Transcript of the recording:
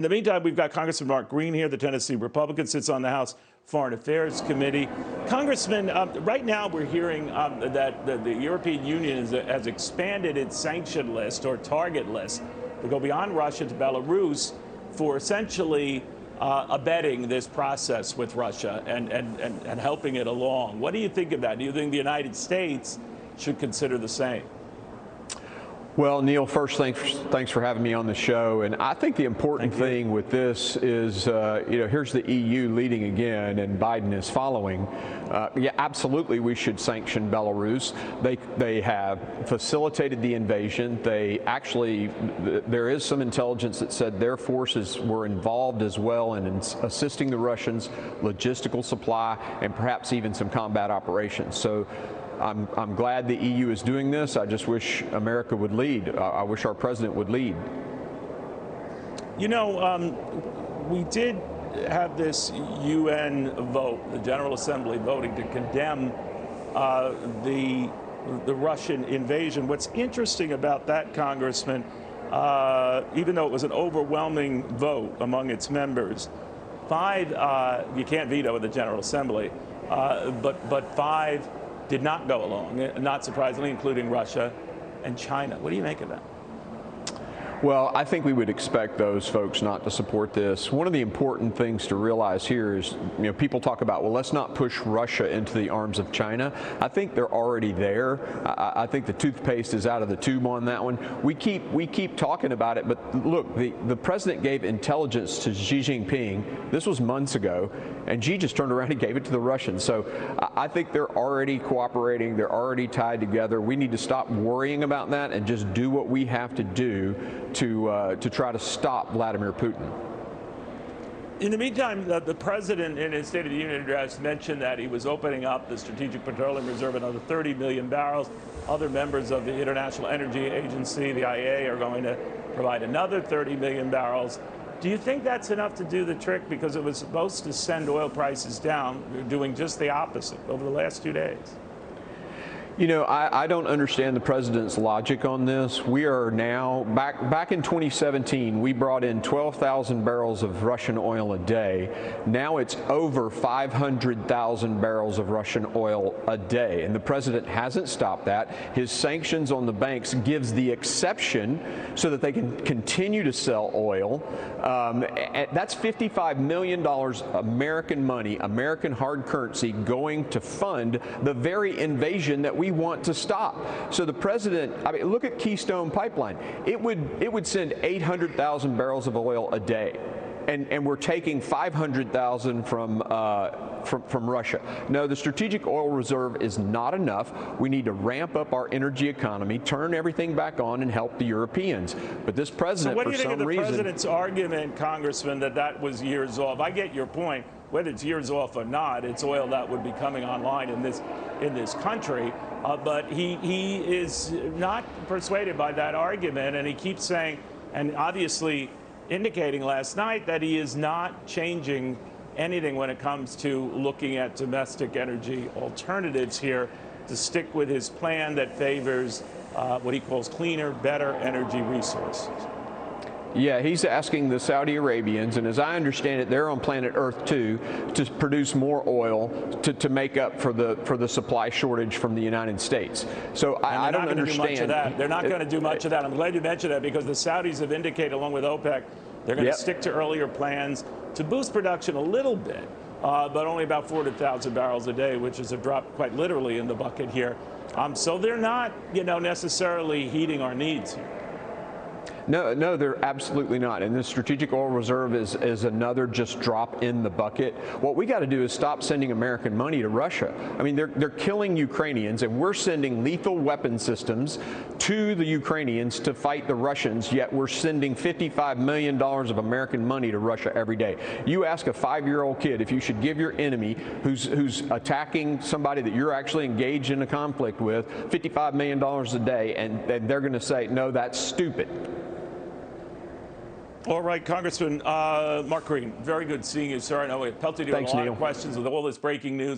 In the meantime, we've got Congressman Mark Green here, the Tennessee Republican, sits on the House Foreign Affairs Committee. Congressman, right now we're hearing that the European Union has expanded its sanction list or target list to go beyond Russia to Belarus for essentially abetting this process with Russia and helping it along. What do you think of that? Do you think the United States should consider the same? Well, Neil, first, thanks for having me on the show. And I think the important thing with this is, here's the EU leading again, and Biden is following. Yeah, absolutely, we should sanction Belarus. They have facilitated the invasion. They actually, there is some intelligence that said their forces were involved as well in assisting the Russians, logistical supply, and perhaps even some combat operations. So I'm glad the EU is doing this. I just wish America would lead. I wish our president would lead. You know, we did have this UN vote, the General Assembly voting to condemn the Russian invasion. What's interesting about that, Congressman, even though it was an overwhelming vote among its members, you can't veto at the General Assembly, but 5 did not go along, not surprisingly, including Russia and China. What do you make of that? Well, I think we would expect those folks not to support this. One of the important things to realize here is, people talk about, well, let's not push Russia into the arms of China. I think they're already there. I think the toothpaste is out of the tube on that one. We keep talking about it, but look, the president gave intelligence to Xi Jinping. This was months ago, and Xi just turned around and gave it to the Russians. So I think they're already cooperating. They're already tied together. We need to stop worrying about that and just do what we have to do to try to stop Vladimir Putin. In the meantime, the president in his State of the Union address mentioned that he was opening up the Strategic Petroleum Reserve another 30 million barrels. Other members of the International Energy Agency, the IEA, are going to provide another 30 million barrels. Do you think that's enough to do the trick? Because it was supposed to send oil prices down. They're doing just the opposite over the last 2 days. I don't understand the president's logic on this. We are now, back in 2017, we brought in 12,000 barrels of Russian oil a day. Now it's over 500,000 barrels of Russian oil a day. And the president hasn't stopped that. His sanctions on the banks gives the exception so that they can continue to sell oil. That's $55 million American money, American hard currency, going to fund the very invasion that we want to stop. So the president, look at Keystone Pipeline. It would send 800,000 barrels of oil a day, and we're taking 500,000 from Russia. No, the Strategic Oil Reserve is not enough. We need to ramp up our energy economy, turn everything back on, and help the Europeans. But this president, so what do you think of the president's argument, Congressman, that was years off? I get your point. Whether it's years off or not, it's oil that would be coming online in this country. But he is not persuaded by that argument, and he keeps saying, and obviously indicating last night, that he is not changing anything when it comes to looking at domestic energy alternatives here, to stick with his plan that favors what he calls cleaner, better energy resources. Yeah, he's asking the Saudi Arabians, and as I understand it, they're on planet Earth too, to produce more oil to make up for the supply shortage from the United States. So I don't understand. They're not going to do much of that. I'm glad you mentioned that, because the Saudis have indicated, along with OPEC, they're going to stick to earlier plans to boost production a little bit, but only about 400,000 barrels a day, which is a drop quite literally in the bucket here. So they're not, necessarily heeding our needs here. No, they're absolutely not. And the Strategic Oil Reserve is another just drop in the bucket. What we got to do is stop sending American money to Russia. I mean, they're killing Ukrainians, and we're sending lethal weapon systems to the Ukrainians to fight the Russians, yet we're sending $55 million of American money to Russia every day. You ask a 5-year-old kid if you should give your enemy who's attacking somebody that you're actually engaged in a conflict with $55 million a day, and they're going to say, no, that's stupid. All right, Congressman Mark Green, very good seeing you, sir. I know we pelted you with a lot of questions with all this breaking news.